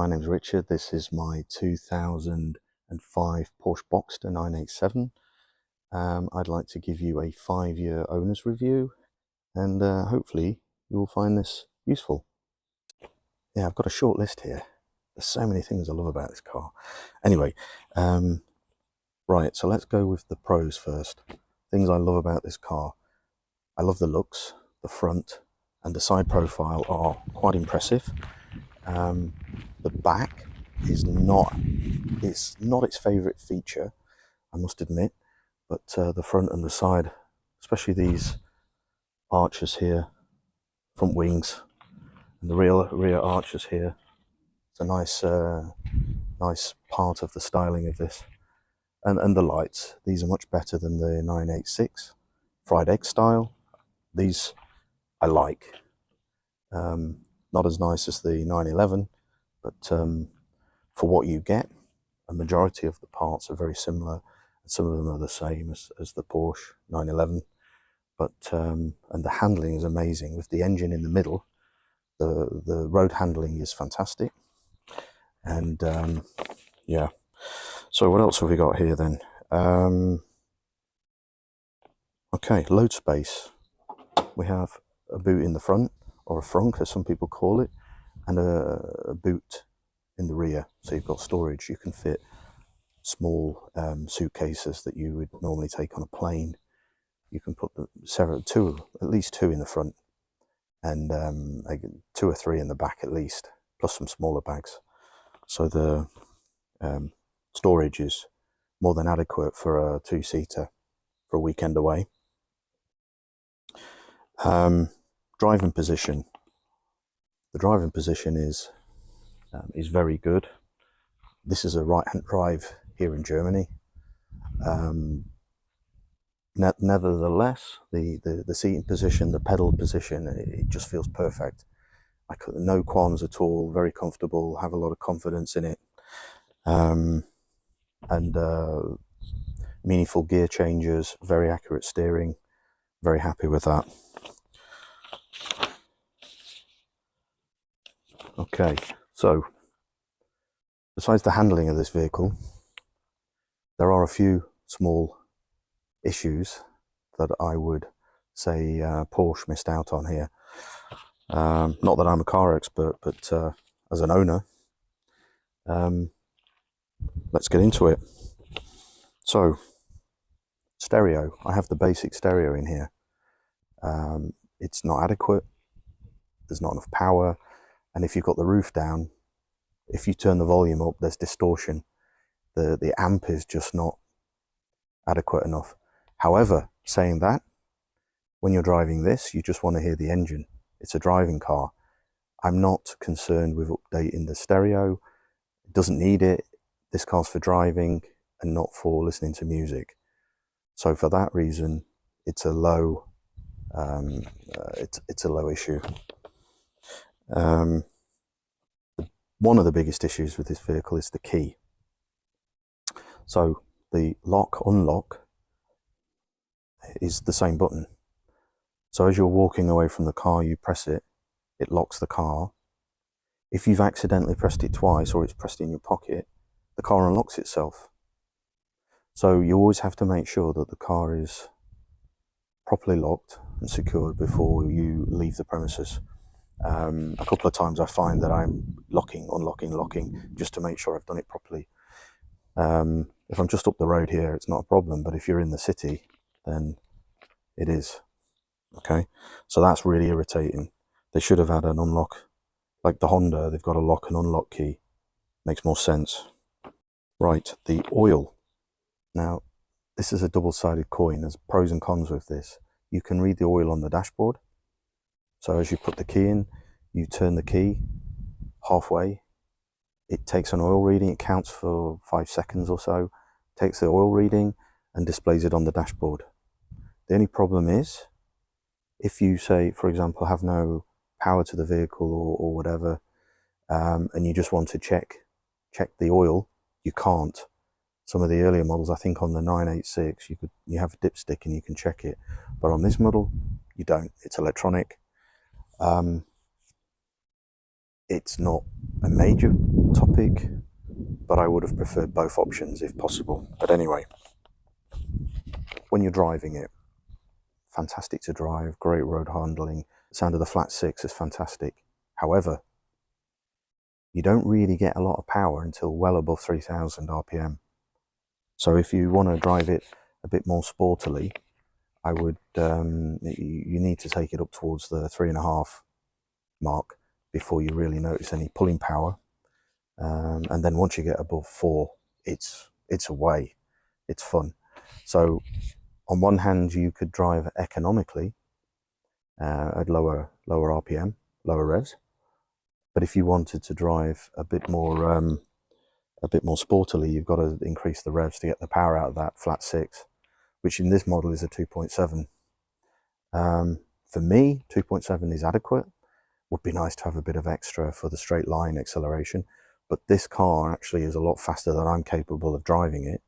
my name's Richard. This is my 2005 Porsche Boxster 987. I'd like to give you a 5-year owner's review, and hopefully you'll find this useful. Yeah, I've got a short list here. There's so many things I love about this car. Anyway, right, so let's go with the pros first. Things I love about this car. I love the looks. The front and the side profile are quite impressive. The back is not its favorite feature, I must admit, but the front and the side, especially these arches here, front wings, and the rear arches here, it's a nice nice part of the styling of this. And the lights, these are much better than the 986 fried egg style. These I like. Not as nice as the 911, but for what you get, a majority of the parts are very similar, and some of them are the same as the Porsche 911. But and the handling is amazing with the engine in the middle. The road handling is fantastic, and yeah. So what else have we got here then? Okay, load space. We have a boot in the front, or a frunk as some people call it, and a boot in the rear, so you've got storage. You can fit small suitcases that you would normally take on a plane. You can put at least two in the front, and 2 or 3 in the back at least, plus some smaller bags. So the storage is more than adequate for a 2-seater for a weekend away. Driving position. The driving position is very good. This is a right-hand drive here in Germany. Nevertheless, the seating position, the pedal position, it just feels perfect. No qualms at all. Very comfortable. Have a lot of confidence in it. And meaningful gear changes. Very accurate steering. Very happy with that. Okay, so besides the handling of this vehicle, there are a few small issues that I would say Porsche missed out on here. Not that I'm a car expert, but as an owner, let's get into it. So, stereo. I have the basic stereo in here. It's not adequate. There's not enough power. And if you've got the roof down, if you turn the volume up, there's distortion. The amp is just not adequate enough. However, saying that, when you're driving this, you just want to hear the engine. It's a driving car. I'm not concerned with updating the stereo. It doesn't need it. This car's for driving and not for listening to music. So for that reason, it's a low it's a low issue. One of the biggest issues with this vehicle is the key. So the lock unlock is the same button. So as you're walking away from the car, you press it, it locks the car. If you've accidentally pressed it twice, or it's pressed in your pocket, the car unlocks itself. So you always have to make sure that the car is properly locked and secured before you leave the premises. A couple of times I find that I'm locking, unlocking, just to make sure I've done it properly. If I'm just up the road here, it's not a problem, but if you're in the city, then it is. Okay, so that's really irritating. They should have had an unlock, like the Honda, they've got a lock and unlock key. Makes more sense. Right, the oil. Now, this is a double-sided coin. There's pros and cons with this. You can read the oil on the dashboard. So as you put the key in, you turn the key halfway. It takes an oil reading. It counts for 5 seconds or so, takes the oil reading and displays it on the dashboard. The only problem is, if you say, for example, have no power to the vehicle or whatever, and you just want to check the oil, you can't. Some of the earlier models, I think on the 986, you have a dipstick and you can check it, but on this model, you don't. It's electronic. It's not a major topic, but I would have preferred both options if possible. But anyway, when you're driving it, fantastic to drive, great road handling. The sound of the flat six is fantastic. However, you don't really get a lot of power until well above 3000 RPM. So if you want to drive it a bit more sportily, I would, you need to take it up towards the 3.5 mark before you really notice any pulling power. And then once you get above 4, it's away, it's fun. So on one hand, you could drive economically at lower RPM, lower revs. But if you wanted to drive a bit more sportily, you've got to increase the revs to get the power out of that flat six, which in this model is a 2.7. For me, 2.7 is adequate. Would be nice to have a bit of extra for the straight line acceleration, but this car actually is a lot faster than I'm capable of driving it.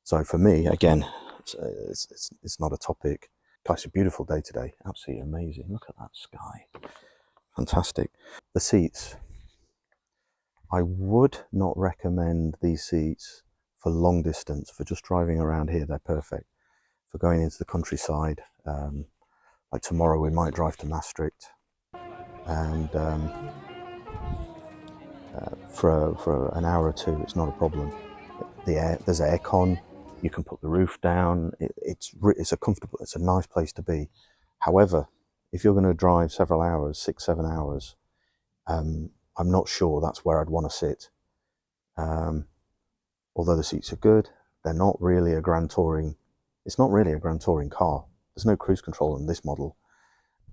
So for me, again, it's not a topic. It's a beautiful day today, absolutely amazing. Look at that sky, fantastic. The seats, I would not recommend these seats for long distance. For just driving around here, they're perfect. For going into the countryside, like tomorrow we might drive to Maastricht, and for an hour or two it's not a problem. There's aircon, you can put the roof down, it's a comfortable, it's a nice place to be. However, if you're going to drive several hours, 6-7 hours, I'm not sure that's where I'd want to sit. Although the seats are good, they're not really a grand touring, it's not really a grand touring car. There's no cruise control in this model.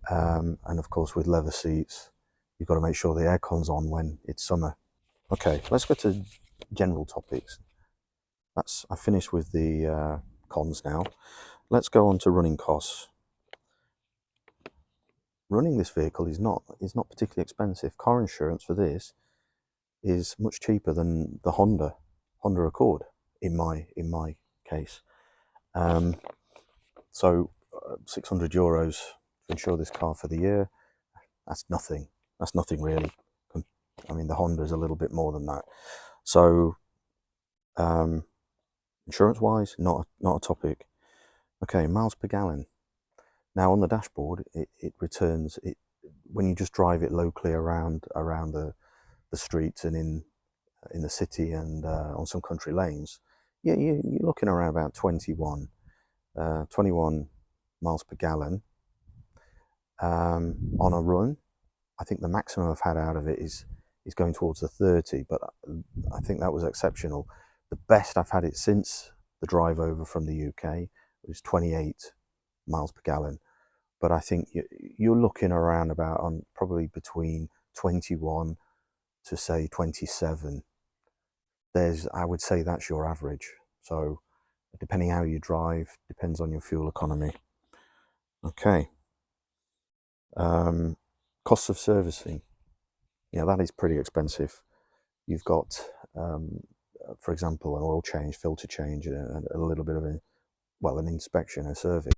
And of course with leather seats, you've got to make sure the aircon's on when it's summer. Okay, let's go to general topics. I finished with the cons now. Let's go on to running costs. Running this vehicle is not particularly expensive. Car insurance for this is much cheaper than the Honda Accord in my case. So 600 euros to insure this car for the year. That's nothing. That's nothing really. I mean, the Honda is a little bit more than that. So insurance-wise, not a topic. Okay, miles per gallon. Now on the dashboard, it returns it when you just drive it locally around the streets and in the city and on some country lanes. Yeah, you're looking around about 21 miles per gallon on a run. I think the maximum I've had out of it is going towards the 30, but I think that was exceptional. The best I've had it since the drive over from the UK was 28 miles per gallon. But I think you're looking around about on probably between 21 to say 27. I would say that's your average. So depending how you drive, depends on your fuel economy. Okay. Costs of servicing. Yeah, that is pretty expensive. You've got, for example, an oil change, filter change, and a little bit of an inspection, a service.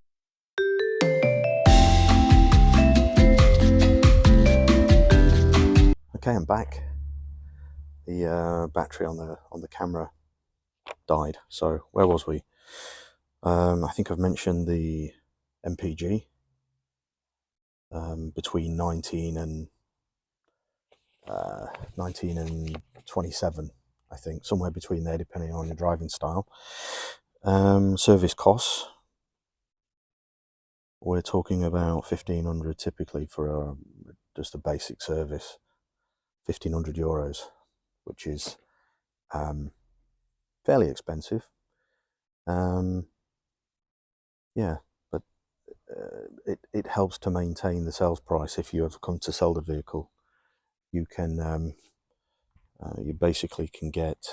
Okay, I'm back. The battery on the camera died. So where was we? I think I've mentioned the MPG between 19 and 27. I think somewhere between there, depending on your driving style. Service costs. We're talking about 1,500 typically for just a basic service. 1,500 euros, which is fairly expensive. Yeah, but it helps to maintain the sales price. If you ever come to sell the vehicle, you can you basically can get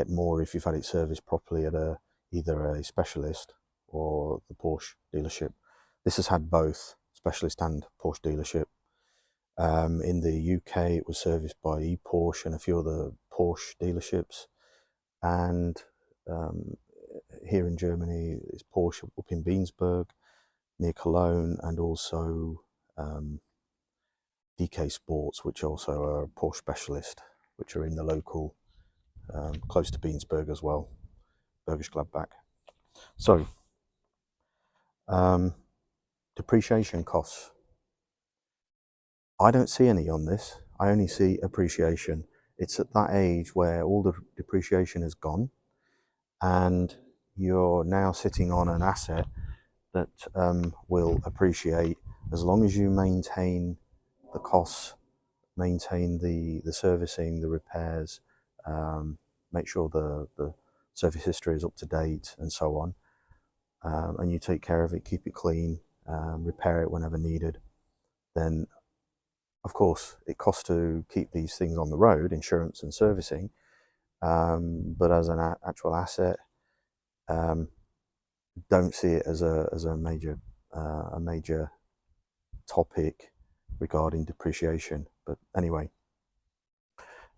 more if you've had it serviced properly at either a specialist or the Porsche dealership. This has had both specialist and Porsche dealership. In the UK, it was serviced by ePorsche and a few other Porsche dealerships, and here in Germany, it's Porsche up in Beensberg, near Cologne, and also DK Sports, which also are a Porsche specialist, which are in the local, close to Beansburg as well, Bergisch Gladbach. So, depreciation costs. I don't see any on this. I only see appreciation. It's at that age where all the depreciation has gone, and you're now sitting on an asset that will appreciate as long as you maintain the costs, maintain the servicing, the repairs, make sure the service history is up to date and so on, and you take care of it, keep it clean, repair it whenever needed. Then of course it costs to keep these things on the road, insurance and servicing, but as an actual asset, don't see it as a major topic regarding depreciation. But anyway,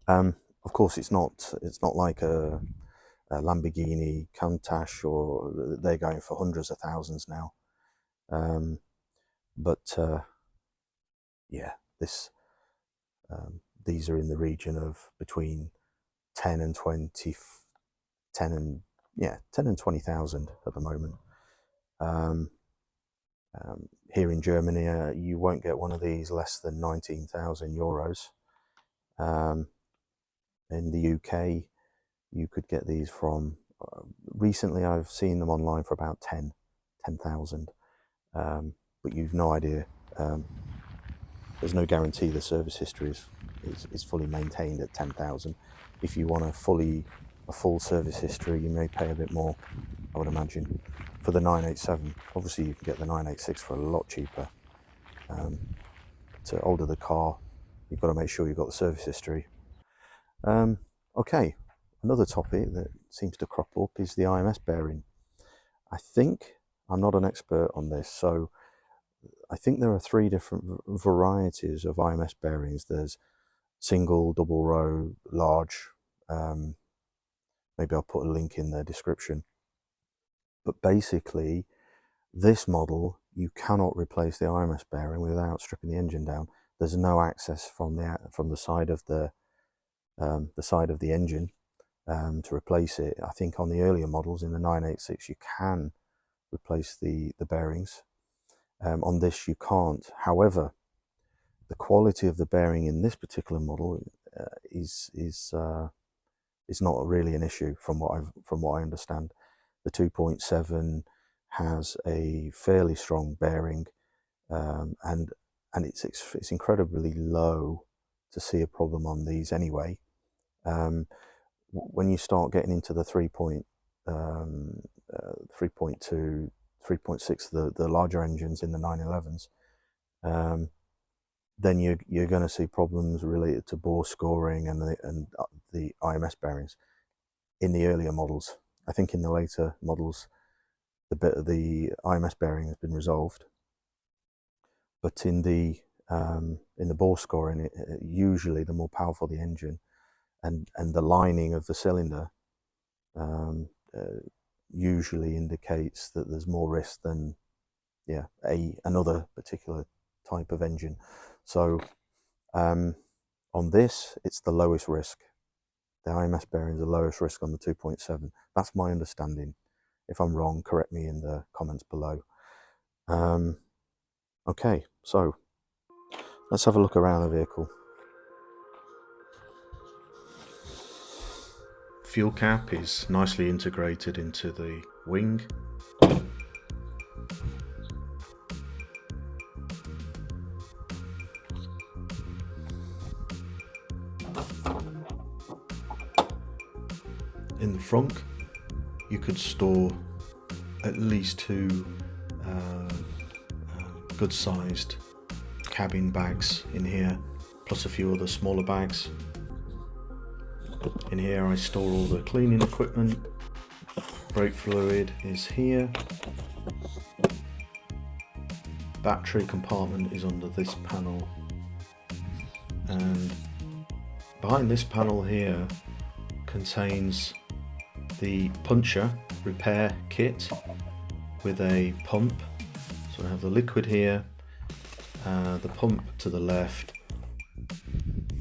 of course it's not like a Lamborghini Countach, or they're going for hundreds of thousands now. But yeah, these are in the region of between 10 and 20, 10 and 20,000 at the moment. Here in Germany, you won't get one of these less than 19,000 euros. In the UK, you could get these from, recently I've seen them online for about 10,000, but you've no idea. There's no guarantee the service history is fully maintained at 10,000. If you want a full service history, you may pay a bit more, I would imagine. For the 987, obviously you can get the 986 for a lot cheaper. The older the car, you've got to make sure you've got the service history. Okay, another topic that seems to crop up is the IMS bearing. I think, I'm not an expert on this, so I think there are 3 different varieties of IMS bearings. There's single, double row, large. Maybe I'll put a link in the description. But basically, this model, you cannot replace the IMS bearing without stripping the engine down. There's no access from the side of the engine to replace it. I think on the earlier models in the 986 you can replace the bearings. On this you can't. However, the quality of the bearing in this particular model is not really an issue from what I understand. The 2.7 has a fairly strong bearing, and it's incredibly low to see a problem on these anyway. When you start getting into the 3.2, 3.6, the larger engines in the 911s, then you're going to see problems related to bore scoring and the IMS bearings in the earlier models. I think in the later models, the IMS bearing has been resolved, but in the bore scoring, usually the more powerful the engine and the lining of the cylinder usually indicates that there's more risk than another particular type of engine. So on this, it's the lowest risk. The IMS bearing is the lowest risk on the 2.7. That's my understanding. If I'm wrong, correct me in the comments below. Okay, so let's have a look around the vehicle. Fuel cap is nicely integrated into the wing. In the front, you could store at least 2 good-sized cabin bags in here, plus a few other smaller bags. In here I store all the cleaning equipment. Brake fluid is here. Battery compartment is under this panel, and behind this panel here contains the puncher repair kit with a pump. So I have the liquid here, the pump to the left,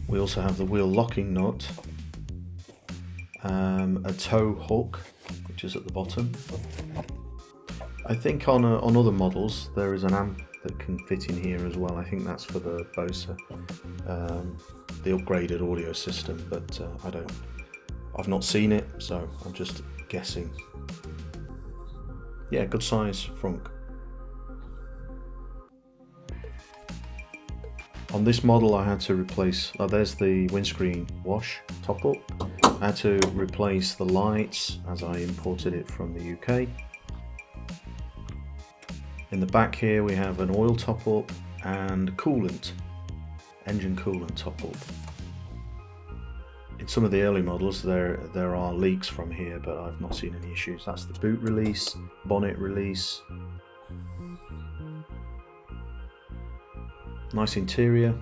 We also have the wheel locking nut, a tow hook, which is at the bottom. I think on other models there is an amp that can fit in here as well. I think that's for the Boxster, the upgraded audio system, but I've not seen it, so I'm just guessing. Yeah, good size frunk. On this model I had to replace, there's the windscreen wash top up. I had to replace the lights as I imported it from the UK. In the back here we have an oil top up and coolant, engine coolant top up. In some of the early models there are leaks from here, but I've not seen any issues. That's the boot release, bonnet release. Nice interior.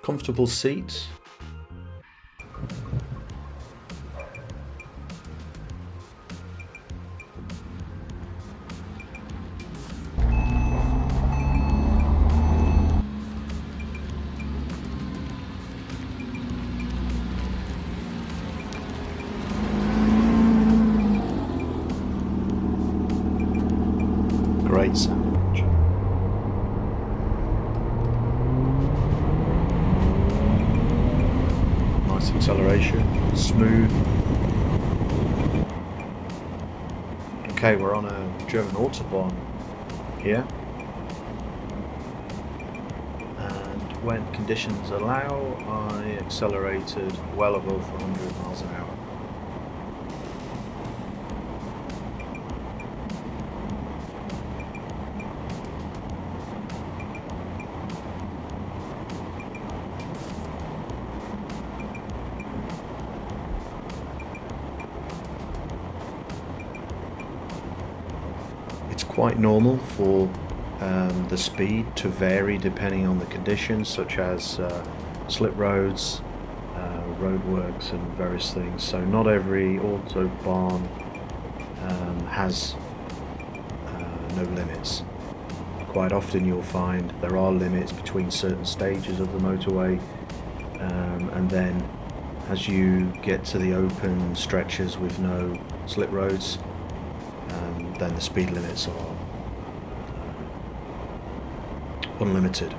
Comfortable seats. Great sound. Nice acceleration, smooth. Okay, we're on a German Autobahn here, and when conditions allow, I accelerated well above 100 miles an hour. It's quite normal for the speed to vary depending on the conditions, such as slip roads, roadworks and various things. So not every autobahn has no limits. Quite often you'll find there are limits between certain stages of the motorway, and then as you get to the open stretches with no slip roads, then the speed limits are unlimited.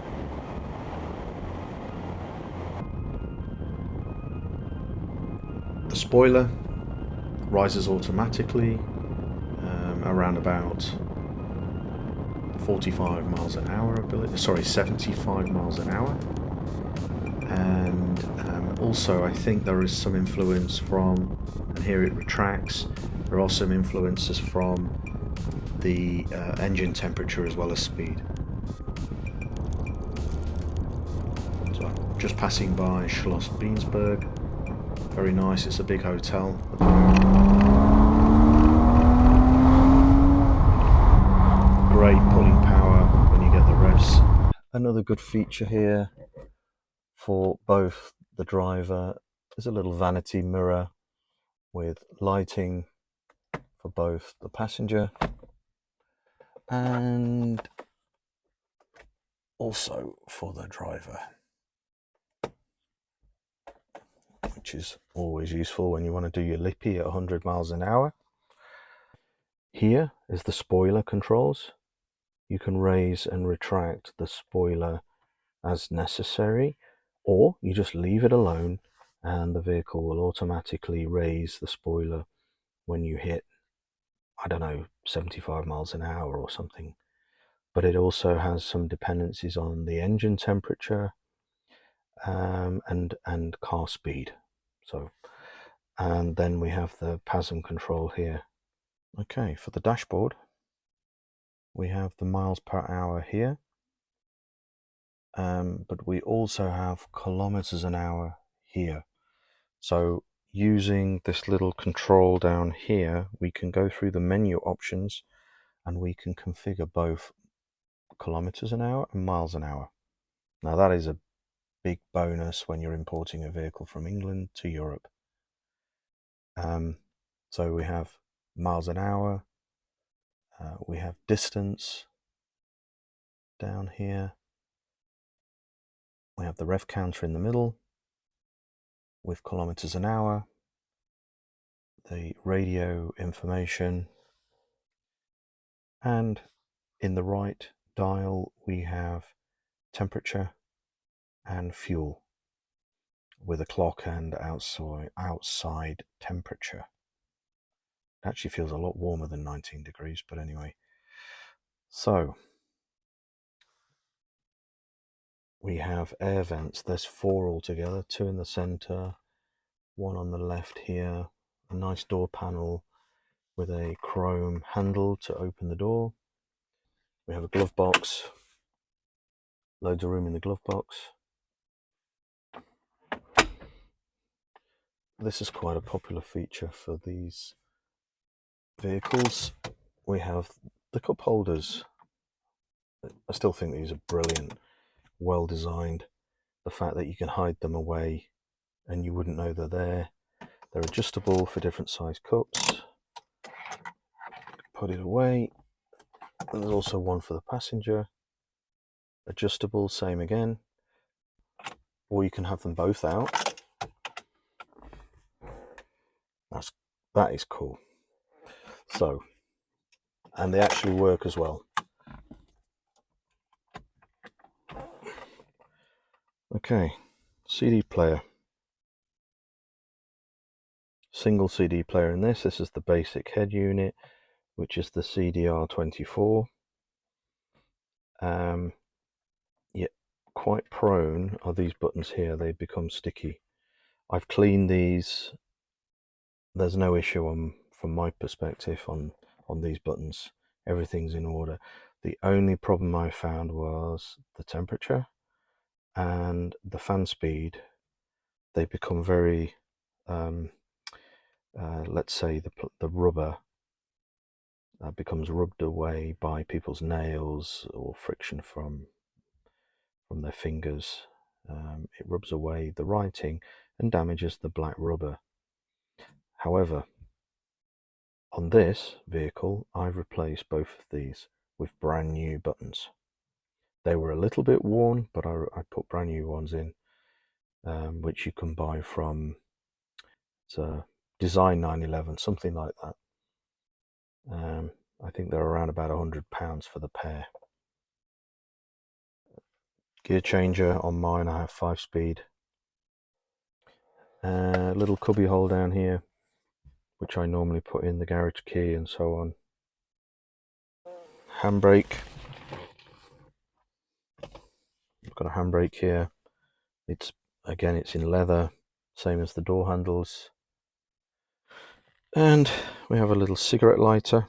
The spoiler rises automatically around about 45 miles an hour, I believe. Sorry, 75 miles an hour. And also I think there is some influence from, and here it retracts, there are some influences from the engine temperature as well as speed. So I'm just passing by Schloss Beansberg. Very nice, it's a big hotel. Great pulling power when you get the revs. Another good feature here for both the driver is a little vanity mirror with lighting for both the passenger and also for the driver, which is always useful when you want to do your lippy at 100 miles an hour. Here is the spoiler controls. You can raise and retract the spoiler as necessary, or you just leave it alone and the vehicle will automatically raise the spoiler when you hit, I don't know, 75 miles an hour or something. But it also has some dependencies on the engine temperature and car speed. So, and then we have the PASM control here. Okay, for the dashboard, we have the miles per hour here, but we also have kilometers an hour here. So using this little control down here, we can go through the menu options and we can configure both kilometers an hour and miles an hour. Now that is a big bonus when you're importing a vehicle from England to Europe. So we have miles an hour, we have distance down here, We have the rev counter in the middle with kilometers an hour, the radio information, and in the right dial we have temperature and fuel with a clock and outside temperature. It actually feels a lot warmer than 19 degrees, but anyway. So we have air vents. There's 4 altogether, 2 in the center, 1 on the left here, a nice door panel with a chrome handle to open the door. We have a glove box, loads of room in the glove box. This is quite a popular feature for these vehicles. We have the cup holders. I still think these are brilliant, well designed. The fact that you can hide them away and you wouldn't know they're there. They're adjustable for different size cups. Put it away. And there's also one for the passenger. Adjustable, same again. Or you can have them both out. That is cool. So, and they actually work as well. Okay, CD player. Single CD player in this. This is the basic head unit, which is the CDR24. Yeah, quite prone are these buttons here. They become sticky. I've cleaned these. There's no issue from my perspective on these buttons. Everything's in order. The only problem I found was the temperature and the fan speed. They become very, let's say the rubber becomes rubbed away by people's nails or friction from their fingers. It rubs away the writing and damages the black rubber. However, on this vehicle, I've replaced both of these with brand new buttons. They were a little bit worn, but I put brand new ones in, which you can buy from Design 911, something like that. I think they're around about £100 for the pair. Gear changer on mine, I have 5-speed. Little cubby hole down here, which I normally put in the garage key and so on. Handbrake. I've got a handbrake here. It's in leather, same as the door handles. And we have a little cigarette lighter,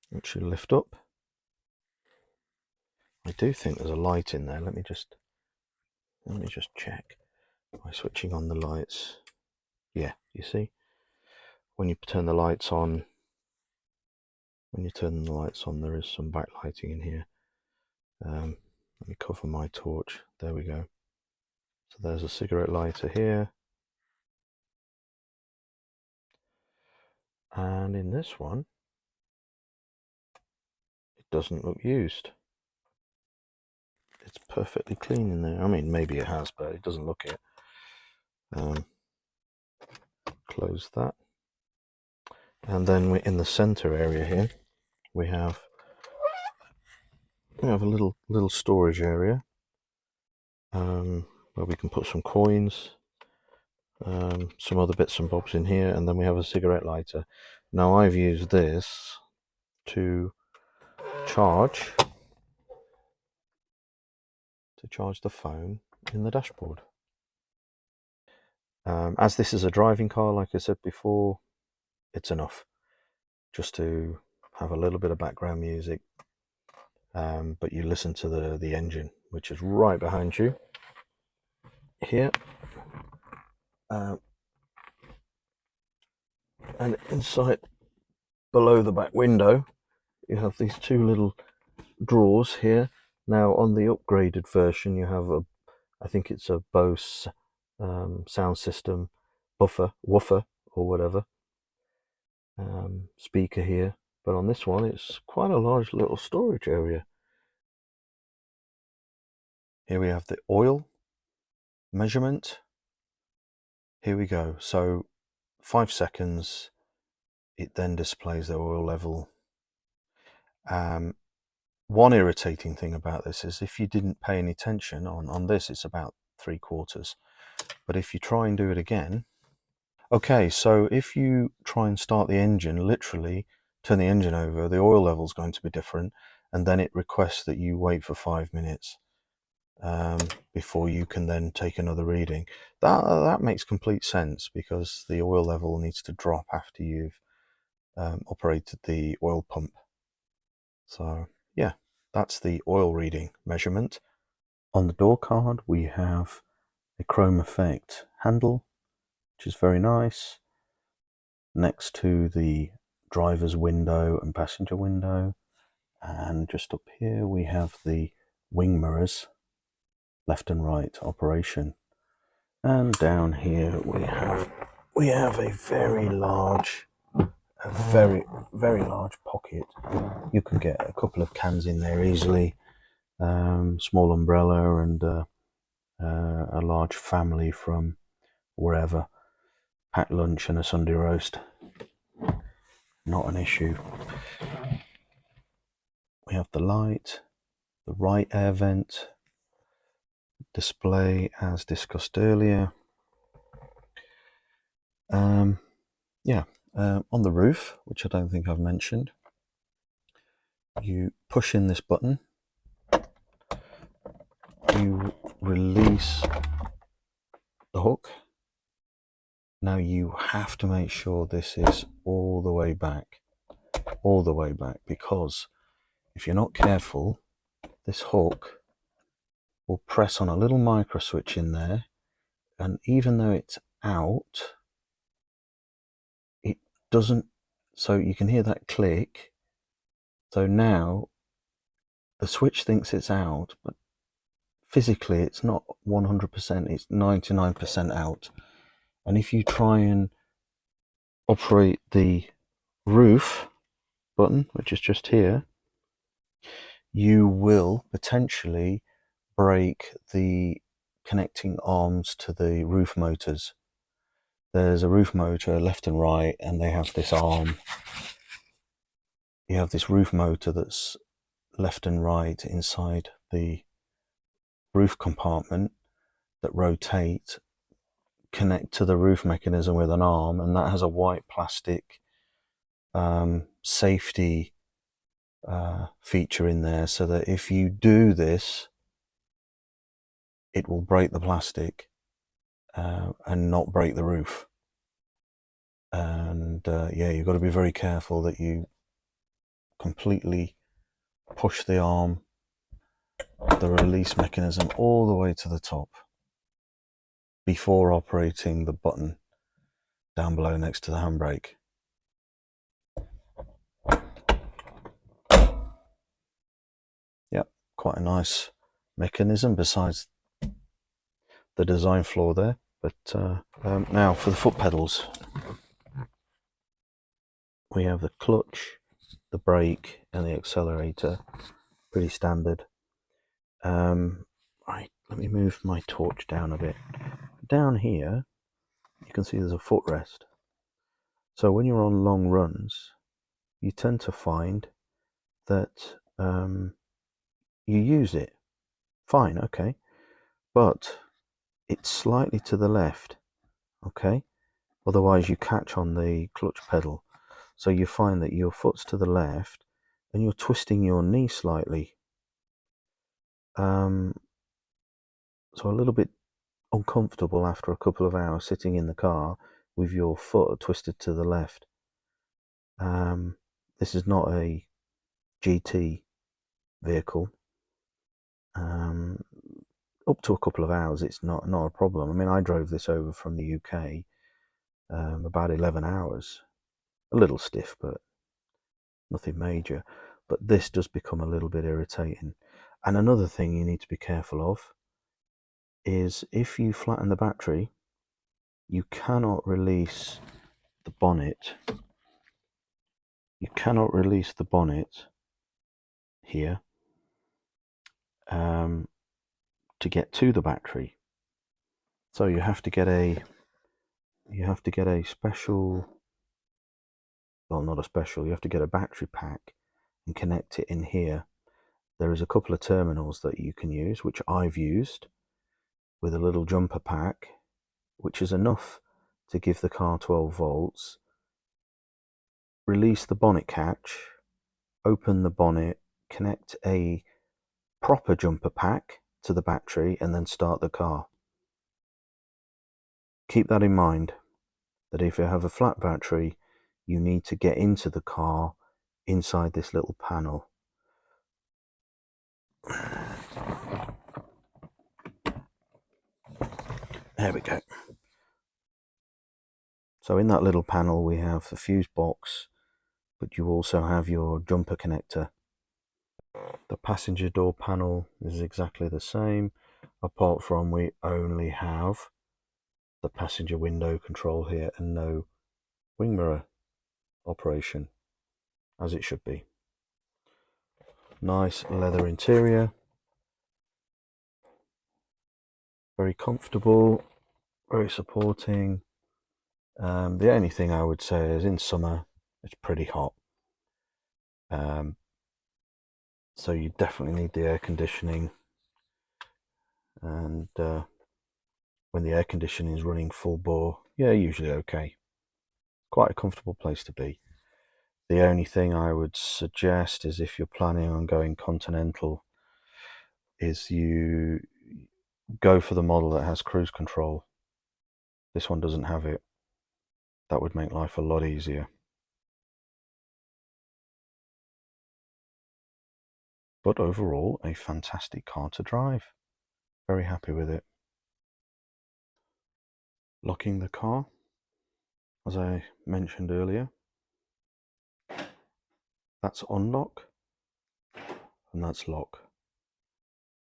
which you lift up. I do think there's a light in there. Let me just check by switching on the lights. Yeah, you see, when you turn the lights on, there is some backlighting in here. Let me cover my torch. There we go. So there's a cigarette lighter here. And in this one, it doesn't look used. It's perfectly clean in there. I mean, maybe it has, but it doesn't look it. Close that. And then we're in the center area here. We have a little storage area where we can put some coins, some other bits and bobs in here, and then we have a cigarette lighter. Now I've used this to charge the phone in the dashboard. As this is a driving car, like I said before, it's enough just to have a little bit of background music, but you listen to the engine, which is right behind you here. And inside, below the back window, you have these 2 little drawers here. Now on the upgraded version, you have I think it's a Bose sound system woofer or whatever speaker here, but on this one it's quite a large little storage area. Here we have the oil measurement. Here we go. So 5 seconds, it then displays the oil level. One irritating thing about this is if you didn't pay any attention on this, it's about 3/4. But if you try and do it again, okay, so if you try and start the engine, literally turn the engine over, the oil level is going to be different, and then it requests that you wait for 5 minutes before you can then take another reading. That makes complete sense, because the oil level needs to drop after you've operated the oil pump. So yeah, that's the oil reading measurement. On the door card we have a chrome effect handle, which is very nice, next to the driver's window and passenger window. And just up here we have the wing mirrors, left and right operation. And down here we have a very large pocket. You can get a couple of cans in there easily. Small umbrella and a large family from wherever. Packed lunch and a Sunday roast. Not an issue. We have the light, the right air vent, display as discussed earlier. On the roof, which I don't think I've mentioned, you push in this button, you release the hook. Now you have to make sure this is all the way back, because if you're not careful, this hook will press on a little micro switch in there, and even though it's out, it doesn't, so you can hear that click. So now the switch thinks it's out, but physically it's not 100%, it's 99% out. And if you try and operate the roof button, which is just here, you will potentially break the connecting arms to the roof motors. There's a roof motor left and right, and they have this arm. You have this roof motor that's left and right inside the roof compartment that rotate, connect to the roof mechanism with an arm, and that has a white plastic safety feature in there, so that if you do this, it will break the plastic and not break the roof. And you've got to be very careful that you completely push the arm, the release mechanism, all the way to the top before operating the button down below next to the handbrake. Yep, quite a nice mechanism besides the design flaw there. But now for the foot pedals, we have the clutch, the brake, and the accelerator. Pretty standard. Right, let me move my torch down a bit. Down here, you can see there's a footrest. So when you're on long runs, you tend to find that you use it. Fine, okay. But it's slightly to the left, okay? Otherwise you catch on the clutch pedal. So you find that your foot's to the left and you're twisting your knee slightly. So a little bit uncomfortable after a couple of hours sitting in the car with your foot twisted to the left. This is not a GT vehicle. Up to a couple of hours, it's not a problem. I mean, I drove this over from the UK, about 11 hours. A little stiff, but nothing major. But this does become a little bit irritating. And another thing you need to be careful of is if you flatten the battery, you cannot release the bonnet. You cannot release the bonnet here to get to the battery. So you have to get a special, well, not a special, you have to get a battery pack and connect it in here. There is a couple of terminals that you can use, which I've used, with a little jumper pack, which is enough to give the car 12 volts. Release the bonnet catch, open the bonnet, connect a proper jumper pack to the battery, and then start the car. Keep that in mind, that if you have a flat battery, you need to get into the car inside this little panel. There we go. So in that little panel we have the fuse box, but you also have your jumper connector. The passenger door panel is exactly the same, apart from we only have the passenger window control here and no wing mirror operation, as it should be. Nice leather interior, very comfortable, very supporting. The only thing I would say is in summer it's pretty hot, so you definitely need the air conditioning, and when the air conditioning is running full bore, yeah, usually okay. Quite a comfortable place to be. The only thing I would suggest is, if you're planning on going continental, is you go for the model that has cruise control. This one doesn't have it. That would make life a lot easier. But overall, a fantastic car to drive. Very happy with it. Locking the car, as I mentioned earlier, that's unlock and that's lock.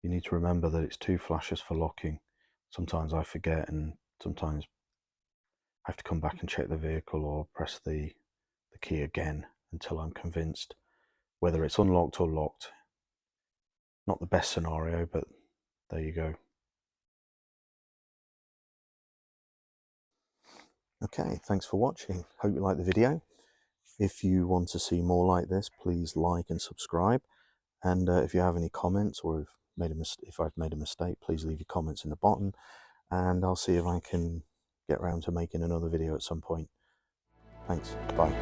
You need to remember that it's 2 flashes for locking. Sometimes I forget, and sometimes I have to come back and check the vehicle or press the key again until I'm convinced whether it's unlocked or locked. Not the best scenario, but there you go. Okay, thanks for watching. Hope you liked the video. If you want to see more like this, please like and subscribe. And if you have any comments, or if I've made a mistake, please leave your comments in the bottom, and I'll see if I can get around to making another video at some point. Thanks. Bye.